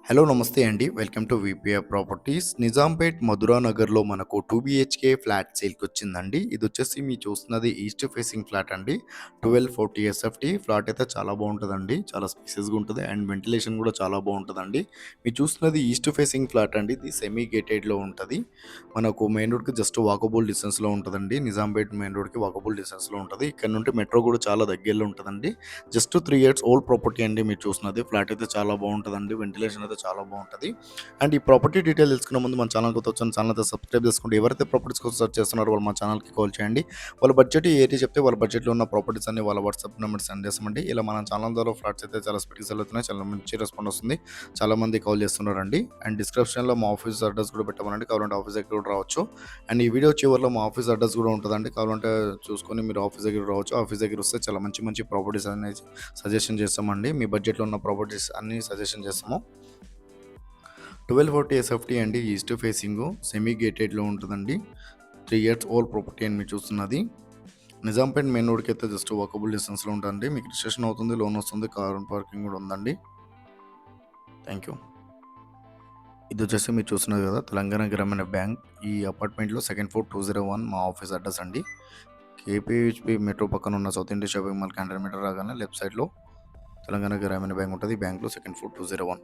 Hello నమస్తే అండి. Welcome to VPR Properties. Nizampet మధురా నగర్‌లో మనకు 2 బీహెచ్‌కే ఫ్లాట్ సేల్‌కొచ్చిందండి. ఇదొచ్చేసి మీరు చూస్తున్నది ఈస్ట్ ఫేసింగ్ ఫ్లాట్ అండి. 1240 ఎస్ఎఫ్‌టి ఫ్లాట్ అయితే చాలా బావుంటదండి. చాలా స్పేసియస్‌గా ఉంటది అండ్ వెంటిలేషన్ కూడా చాలా బావుంటదండి. మీరు చూస్తున్నది ఈస్ట్ ఫేసింగ్ ఫ్లాట్ అండి. ఇది సెమీ గేటెడ్‌లో ఉంటది. మనకు మెయిన్ రోడ్‌కి జస్ట్ వాకబుల్ డిస్టెన్స్‌లో ఉంటదండి. నిజాంపేట్ మెయిన్ రోడ్‌కి వాకబుల్ డిస్టెన్స్‌లో ఉంటది. ఇక్కడ నుండి మెట్రో కూడా చాలా దగ్గరలో ఉంటదండి. జస్ట్ 3 ఇయర్స్ ఓల్డ్ ప్రాపర్టీ అండి మీరు చూస్తున్నది. ఫ్లాట్ అయితే చాలా బావుంటదండి. వెంటిలేషన్ అయితే చాలా బావుంటది. అండ్ ఈ ప్రాపర్టీ డీటెయిల్ తెలుసుకునే ముందు మన ఛానల్ కొత్త వచ్చాను ఛానల్ అయితే సబ్స్క్రైబ్ చేసుకోండి. ఎవరైతే ప్రాపర్టీస్ కోసం సెర్చ్ చేస్తున్నారో వాళ్ళు మా ఛానల్‌కి కాల్ చేయండి. వాళ్ళ బడ్జెట్ ఏరియా చెప్తే వాళ్ళ బడ్జెట్‌లో ఉన్న ప్రాపర్టీస్ అన్ని వాళ్ళ వాట్సాప్ నెంబర్ సెండ్ చేస్తామండి. ఇలా మన ఛానల్ ద్వారా ఫ్లాట్స్ అయితే చాలా స్పీడ్‌గా సెల్ అవుతున్నాయి. చాలా మంచి రెస్పాండ్ వస్తుంది. చాలా మంది కాల్ చేస్తున్నారండి. అండ్ డిస్క్రిప్షన్‌లో మా ఆఫీస్ అడ్రస్ కూడా పెట్టమనండి. కావాలంటే ఆఫీస్ దగ్గర కూడా రావచ్చు. అండ్ ఈ వీడియో చివరిలో మా ఆఫీస్ అడ్రస్ కూడా ఉంటదండి. కావాలంటే చూసుకొని మీరు ఆఫీస్ దగ్గర రావచ్చు. ఆఫీస్ దగ్గర వస్తే చాలా మంచి మంచి ప్రాపర్టీస్ అనేది సజెషన్ చేస్తామండి. మీ బడ్జెట్‌లో ఉన్న ప్రాపర్టీస్ అన్నీ సజెషన్ చేస్తాము. 1240 ఎస్ఎఫ్టీ అండి. ఈస్ట్ ఫేసింగు సెమీ గేటెడ్‌లో ఉంటదండి. 3 ఇయర్స్ ఓల్డ్ ప్రాపర్టీ అని మీరు చూస్తున్నది. నిజాంపేట్ మెయిన్ రోడ్‌కి అయితే జస్ట్ వాకబుల్ డిస్టెన్స్‌లో ఉంటదండి. మీకు రిజిస్ట్రేషన్ అవుతుంది, లోన్ వస్తుంది, కార్ పార్కింగ్ కూడా ఉందండి. Thank you. ఇదొచ్చేసి మీరు చూస్తున్నారు కదా! తెలంగాణ గ్రామీణ బ్యాంక్. ఈ అపార్ట్మెంట్‌లో సెకండ్ ఫ్లోర్ 201 మా ఆఫీస్ అడ్రస్ అండి. కేపీహెచ్‌పీ మెట్రో పక్కన ఉన్న సౌత్ ఇండియా షాపింగ్ మాల్‌కి 100 మీటర్ రాగానే లెఫ్ట్ సైడ్‌లో తెలంగాణ గ్రామీణ బ్యాంక్ ఉంటది. ఈ బ్యాంక్‌లో సెకండ్ ఫ్లోర్ 201.